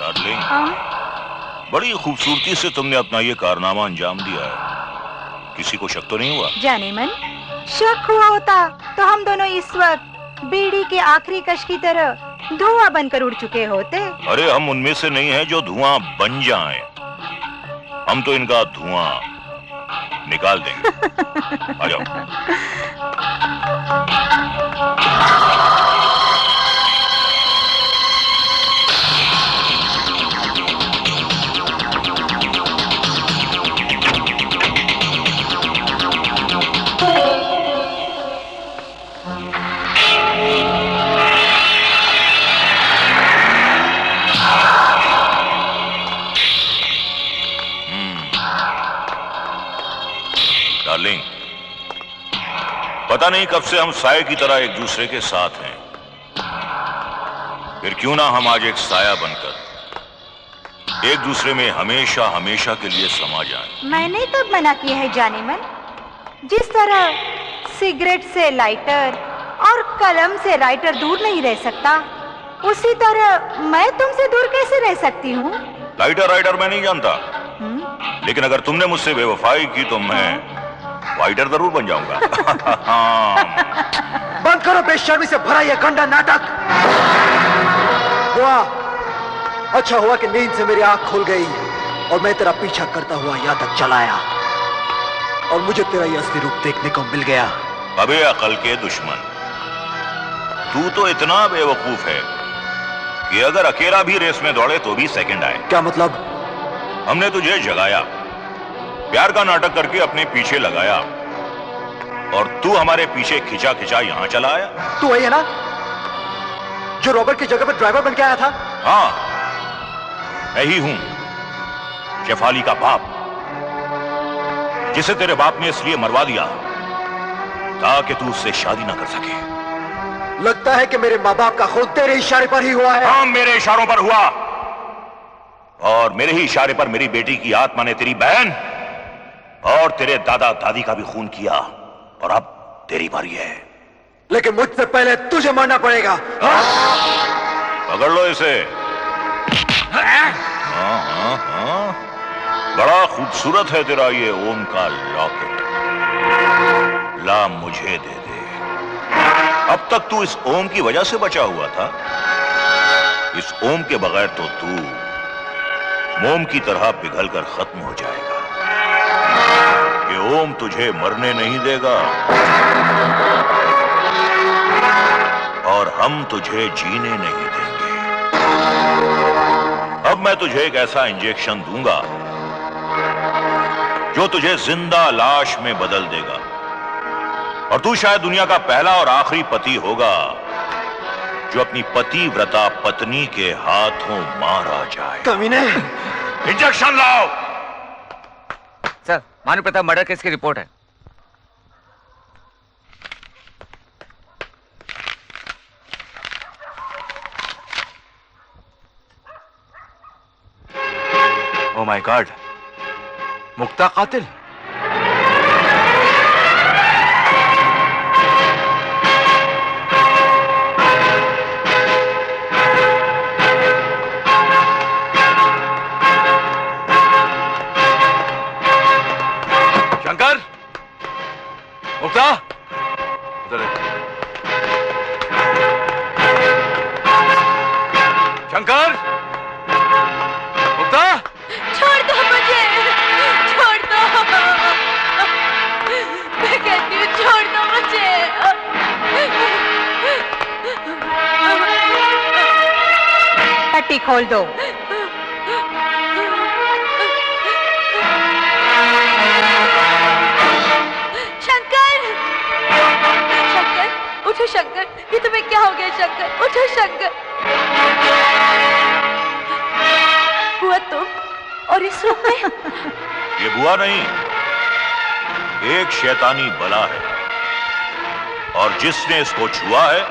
Darling, बड़ी खूबसूरती से तुमने अपना ये कारनामा अंजाम दिया है। किसी को शक तो नहीं हुआ? जाने मन, शक हुआ होता तो हम दोनों इस वक्त बीड़ी के आखिरी कश की तरह धुआं बनकर उड़ चुके होते। अरे हम उनमें से नहीं हैं जो धुआं बन जाएं। हम तो इनका धुआं निकाल देंगे। आ जाओ। डार्लिंग, पता नहीं कब से हम साये की तरह एक दूसरे के साथ हैं। फिर क्यों ना हम आज एक साया बनकर एक दूसरे में हमेशा हमेशा के लिए समा जाएं। मैंने कब मना किया है जाने मन? जिस तरह सिगरेट से लाइटर और कलम से राइटर दूर नहीं रह सकता, उसी तरह मैं तुमसे दूर कैसे रह सकती हूँ? लाइटर राइटर मैं नहीं जानता, लेकिन अगर तुमने मुझसे बेवफाई की तो मैं वाइडर जरूर बन जाऊंगा। बंद करो बेशर्मी से भरा यह गंदा नाटक। वाह, अच्छा हुआ कि नींद से मेरी आंख खुल गई और मैं तेरा पीछा करता हुआ यहाँ तक चला आया और मुझे तेरा यह असली रूप देखने को मिल गया। अबे अकल के दुश्मन, तू तो इतना बेवकूफ है कि अगर अकेला भी रेस में दौड़े तो भी सेकंड आए। क्या मतलब? हमने तुझे जगाया, प्यार का नाटक करके अपने पीछे लगाया और तू हमारे पीछे खिंचा खिंचा यहां चला आया। तू वही है ना जो रॉबर्ट की जगह पर ड्राइवर बन के आया था? हाँ, मैं ही हूं, शेफाली का बाप, जिसे तेरे बाप ने इसलिए मरवा दिया ताकि तू उससे शादी ना कर सके। लगता है कि मेरे माँ बाप का खून तेरे इशारे पर ही हुआ है। हाँ, मेरे इशारों पर हुआ और मेरे ही इशारे पर मेरी बेटी की आत्मा ने तेरी बहन और तेरे दादा दादी का भी खून किया और अब तेरी बारी है। लेकिन मुझसे पहले तुझे मरना पड़ेगा। पकड़ लो इसे। हाँ, हाँ, हाँ। बड़ा खूबसूरत है तेरा ये ओम का लॉकेट। ला मुझे दे दे। अब तक तू इस ओम की वजह से बचा हुआ था। इस ओम के बगैर तो तू मोम की तरह पिघल कर खत्म हो जाएगा। ये ओम तुझे मरने नहीं देगा और हम तुझे जीने नहीं देंगे। अब मैं तुझे एक ऐसा इंजेक्शन दूंगा जो तुझे जिंदा लाश में बदल देगा और तू शायद दुनिया का पहला और आखिरी पति होगा जो अपनी पतिव्रता पत्नी के हाथों मारा जाए। कमीने! इंजेक्शन लाओ। सर, मानव प्रताप मर्डर केस की रिपोर्ट है। ओह माय गॉड, मुक्ता कातिल। शंकर, मुक्ता, उधर शंकर, मुक्ता, छोड़ दो मुझे, छोड़ दो। मैं कहती हूँ छोड़ दो मुझे। पट्टी खोल दो। उठो शंकर, ये तुम्हें क्या हो गया शंकर? उठो शंकर। हुआ तुम और इस रूप में? ये बुआ नहीं, एक शैतानी बला है और जिसने इसको छुआ है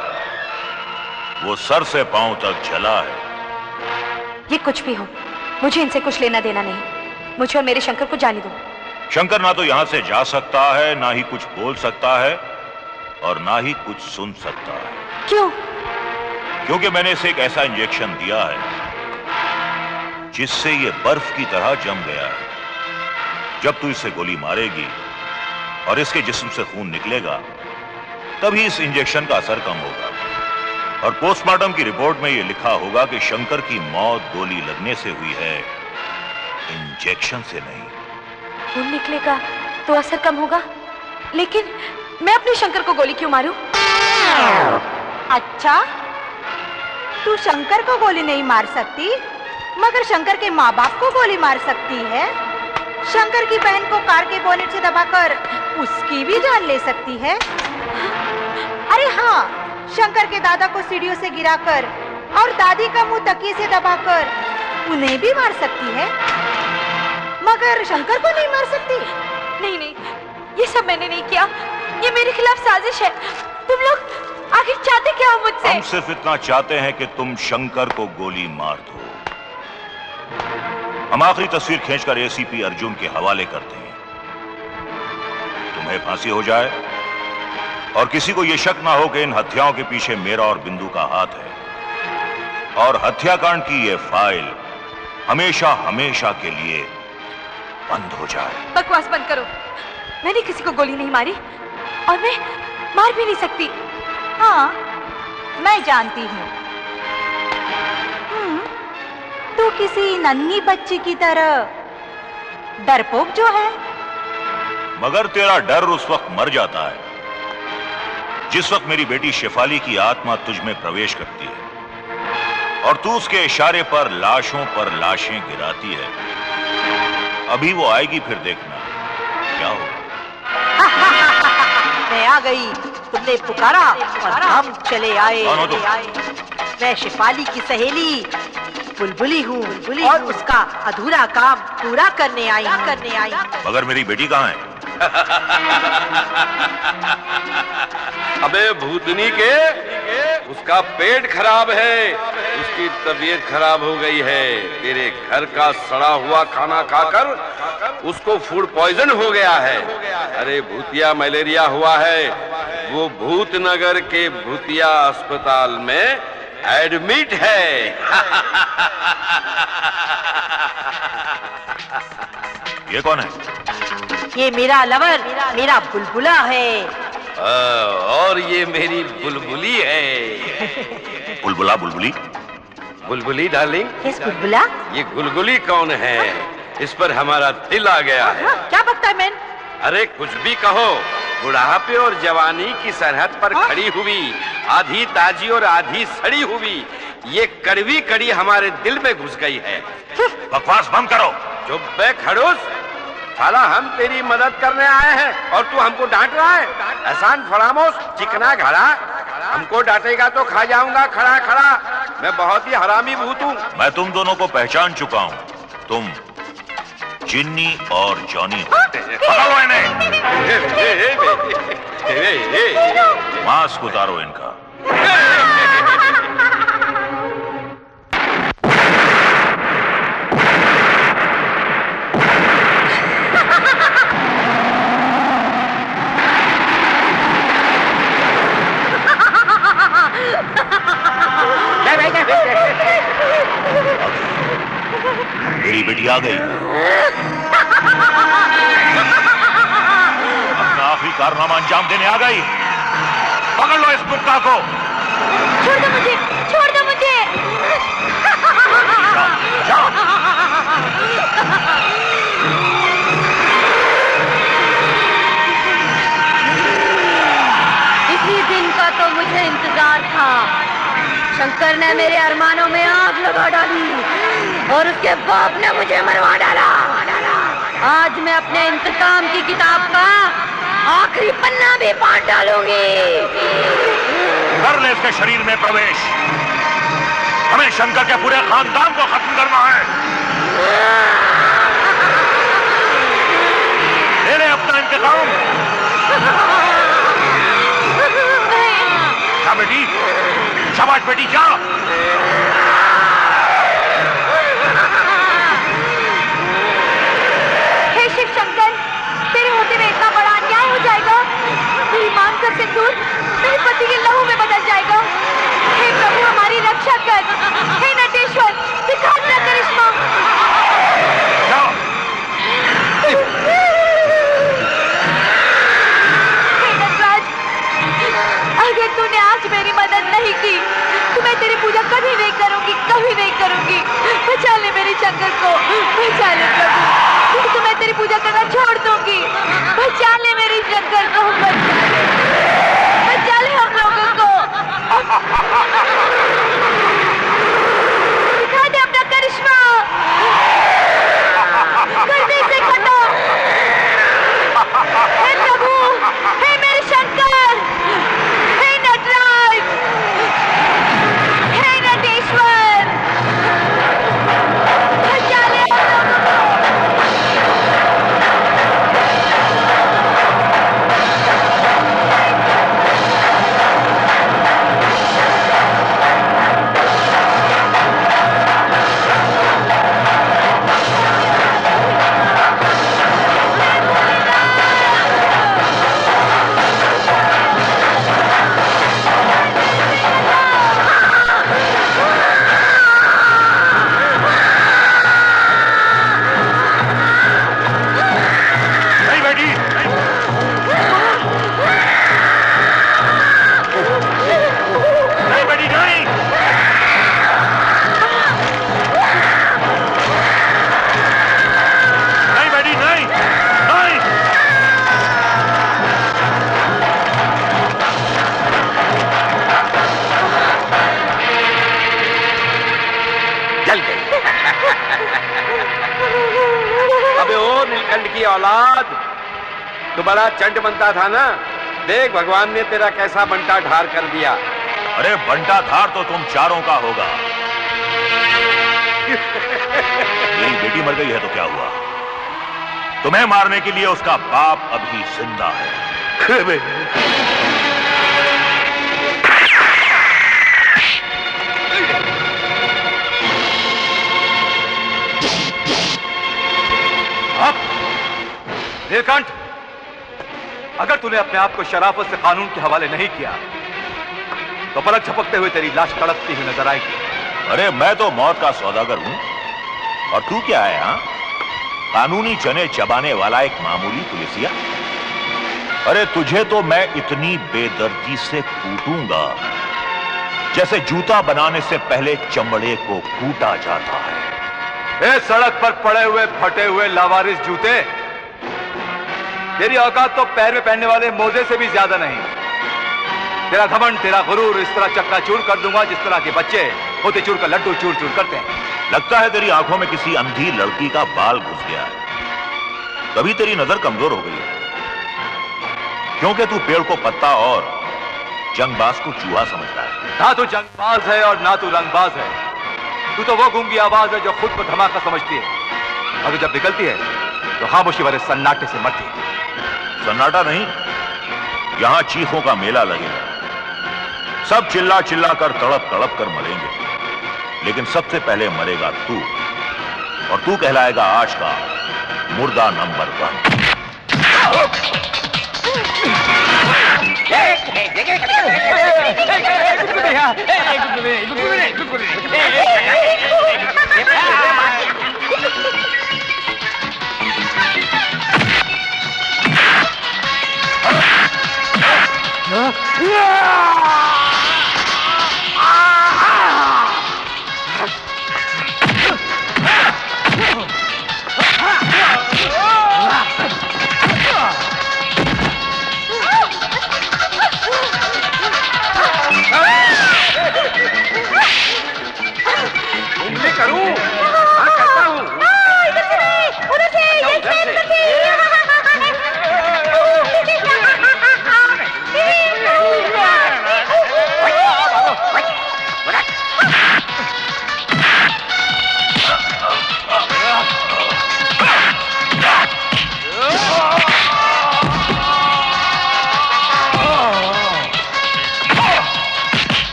वो सर से पांव तक जला है। ये कुछ भी हो, मुझे इनसे कुछ लेना देना नहीं। मुझे और मेरे शंकर को जाने दो। शंकर ना तो यहां से जा सकता है, ना ही कुछ बोल सकता है और ना ही कुछ सुन सकता है। क्यों? क्योंकि मैंने इसे एक ऐसा इंजेक्शन दिया है जिससे ये बर्फ की तरह जम गया है। जब तू इसे गोली मारेगी और इसके जिस्म से खून निकलेगा, तभी इस इंजेक्शन का असर कम होगा। और पोस्टमार्टम की रिपोर्ट में यह लिखा होगा कि शंकर की मौत गोली लगने से हुई है, इंजेक्शन से नहीं। खून निकलेगा तो असर कम होगा, लेकिन मैं अपने शंकर को गोली क्यों मारूं? अच्छा, तू शंकर को गोली नहीं मार सकती, मगर शंकर के माँ बाप को गोली मार सकती है। शंकर की बहन को कार के बोनेट से दबाकर उसकी भी जान ले सकती है। अरे हाँ, शंकर के दादा को सीढ़ियों से गिराकर और दादी का मुंह तकिए से दबाकर उन्हें भी मार सकती है, मगर शंकर को नहीं मार सकती। नहीं नहीं, ये सब मैंने नहीं किया, ये मेरे खिलाफ साजिश है। तुम लोग आखिर चाहते क्या हो मुझसे? हम सिर्फ इतना चाहते हैं कि तुम शंकर को गोली मार दो। हम आखिरी तस्वीर खींचकर एसीपी अर्जुन के हवाले करते हैं। तुम्हें फांसी हो जाए और किसी को यह शक ना हो कि इन हत्याओं के पीछे मेरा और बिंदु का हाथ है, और हत्याकांड की यह फाइल हमेशा हमेशा के लिए बंद हो जाए। बकवास बंद करो। मैंने किसी को गोली नहीं मारी और मैं मार भी नहीं सकती। हाँ, मैं जानती हूँ। तू किसी नन्ही बच्ची की तरह डरपोक जो है। मगर तेरा डर उस वक्त मर जाता है जिस वक्त मेरी बेटी शेफाली की आत्मा तुझ में प्रवेश करती है और तू उसके इशारे पर लाशों पर लाशें गिराती है। अभी वो आएगी, फिर देखना क्या होगा। मैं आ गई, तुमने पुकारा और हम चले आए। कौन हो तुम? मैं शेफाली की सहेली बुलबुली हूँ और उसका अधूरा काम पूरा करने आई। मगर मेरी बेटी कहाँ है? अबे भूतनी के, उसका पेट खराब है, उसकी तबीयत खराब हो गई है। तेरे घर का सड़ा हुआ खाना खाकर उसको फूड पॉइजन हो गया है। अरे भूतिया मलेरिया हुआ है, वो भूतनगर के भूतिया अस्पताल में एडमिट है। ये कौन है? ये मेरा लवर, मेरा बुलबुला है। और ये मेरी बुलबुली है। बुलबुला? बुलबुली? बुलबुली डार्लिंग, किस बुलबुला? ये गुलगुली कौन है? इस पर हमारा दिल आ गया है। क्या बकता है मैन? अरे कुछ भी कहो, बुढ़ापे और जवानी की सरहद पर खड़ी हुई, आधी ताजी और आधी सड़ी हुई ये कड़वी कड़ी हमारे दिल में घुस गई है। बकवास बंद करो। चुप बे खड़ूस, साला हम तेरी मदद करने आए हैं और तू हमको डांट रहा है। एहसान फरामोश, चिकना घड़ा, हमको डांटेगा तो खा जाऊंगा खड़ा खड़ा। मैं बहुत ही हरामी भूत हूँ। मैं तुम दोनों को पहचान चुका हूँ, तुम जिन्नी और जॉनी हो। पकड़ो इन्हें। मास्क उतारो इनका। मेरी बेटी आ गई, अपना आखिरी कारनामा अंजाम देने आ गई। पकड़ लो इस कुत्ता को। छोड़ दो मुझे, छोड़ दो मुझे। जाओ। इसी दिन का तो मुझे इंतजार था। शंकर ने मेरे अरमानों में आग लगा डाली और उसके बाप ने मुझे मरवा डाला। आज मैं अपने इंतकाम की किताब का आखिरी पन्ना भी पाट डालूंगी। कर ले इसके शरीर में प्रवेश। हमें शंकर के पूरे खानदान को खत्म करना है। ले ले अपना इंतकाम। क्या बेटी? शाबाश बेटी, जा। हे शिव शंकर, तेरे होते हुए इतना बड़ा अन्याय हो जाएगा। मेरी मांग का सिंदूर मेरे पति के लहू में बदल जाएगा। हे प्रभु, हमारी रक्षा कर। हे नटेश्वर, दिखा अपना करिश्मा। ले शंकर को, बचा ले प्रभु, तो मैं तेरी पूजा करना छोड़ दूंगी। बचा ले मेरे शंकर को, बचा ले हम लोगों को। दिखा दे अपना करिश्मा, कर दे इसे खत्म। हे प्रभु, हे मेरे शंकर, हे नटराज, हे नटेश्वर, बचा ले हम लोगों को। की औलाद, तू बड़ा चंड बनता था ना, देख भगवान ने तेरा कैसा बंटा ढार कर दिया। अरे बंटा धार तो तुम चारों का होगा। मेरी बेटी मर गई है तो क्या हुआ? तुम्हें मारने के लिए उसका बाप अभी जिंदा है। नीलकंठ, अगर तूने अपने आप को शराफत से कानून के हवाले नहीं किया तो पलक झपकते हुए तेरी लाश तड़पती हुई नजर आएगी। अरे मैं तो मौत का सौदागर हूं, और तू क्या है? हाँ, कानूनी चने चबाने वाला एक मामूली पुलिसिया। अरे तुझे तो मैं इतनी बेदर्दी से कूटूंगा जैसे जूता बनाने से पहले चमड़े को कूटा जाता है। इस सड़क पर पड़े हुए फटे हुए लावारिस जूते, तेरी औकात तो पैर में पहनने वाले मोजे से भी ज्यादा नहीं। तेरा घमंड, तेरा गुरूर इस तरह चक्काचूर कर दूंगा जिस तरह के बच्चे होते चूर का लड्डू चूर चूर करते हैं। लगता है तेरी आंखों में किसी अंधी लड़की का बाल घुस गया है, तभी तेरी नजर कमजोर हो गई है। क्योंकि तू पेड़ को पत्ता और जंगबाज को चूहा समझता है। ना तू जंगबाज है और ना तू रंगबाज है। तू तो वो गूंगी आवाज है जो खुद को धमाका समझती है, और जब निकलती है तो खामोशी वाले सन्नाटे से मरती है। सन्नाटा नहीं, यहां चीखों का मेला लगेगा। सब चिल्ला चिल्ला कर तड़प तड़प कर मरेंगे, लेकिन सबसे पहले मरेगा तू, और तू कहलाएगा आज का मुर्दा नंबर 1।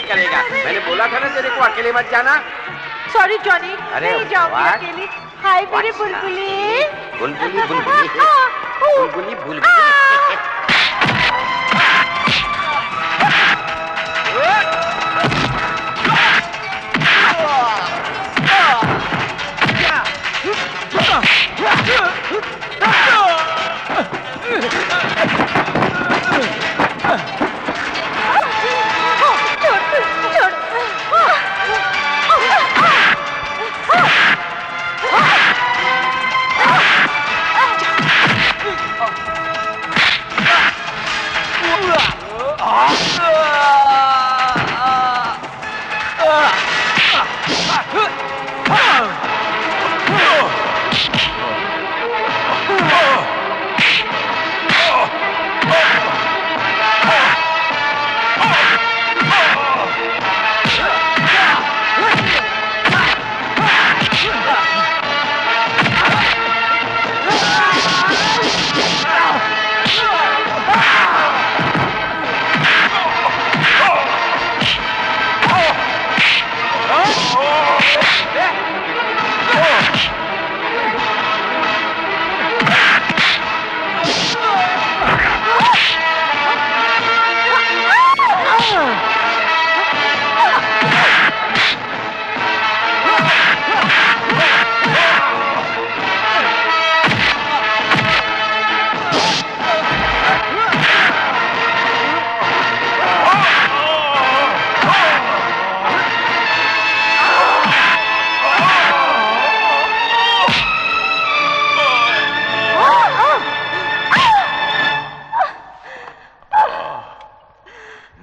करेगा। मैंने बोला था ना तेरे को अकेले मत जाना। सॉरी जॉनी, अरे नहीं जाऊंगी what? अकेली। हाय मेरी बुलबुली। बुलबुली बुलबुली बुलबुली बुलबुली।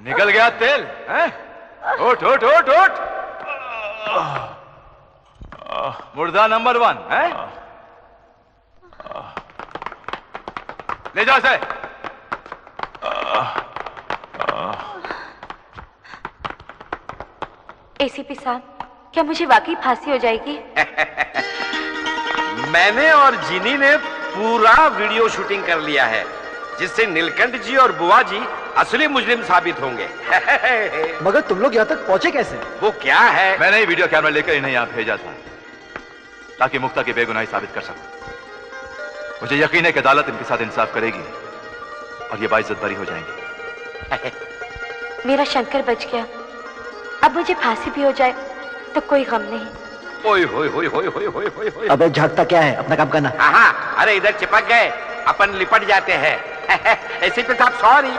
निकल गया तेल, हैं? उठ उठ उठ उठ। मुर्दा नंबर 1 है। ले जाओ इसे। एसीपी साहब, क्या मुझे वाकई फांसी हो जाएगी? मैंने और जिनी ने पूरा वीडियो शूटिंग कर लिया है, जिससे नीलकंठ जी और बुआ जी असली मुजरिम साबित होंगे। मगर तुम लोग यहाँ तक पहुंचे कैसे? वो क्या है? मैंने ही वीडियो कैमरा लेकर इन्हें यहाँ भेजा था ताकि मुक्ता की बेगुनाही साबित कर सकूं। मुझे यकीन है कि अदालत इनके साथ इंसाफ करेगी और ये बाइज्जत बरी हो जाएंगे। मेरा शंकर बच गया, अब मुझे फांसी भी हो जाए तो कोई गम नहीं। ओए होए होए होए होए होए होए होए। अबे झांकता क्या है, अपना काम करना। हाँ, अरे इधर चिपक गए, अपन लिपट जाते हैं। ऐसे पे साहब सॉरी।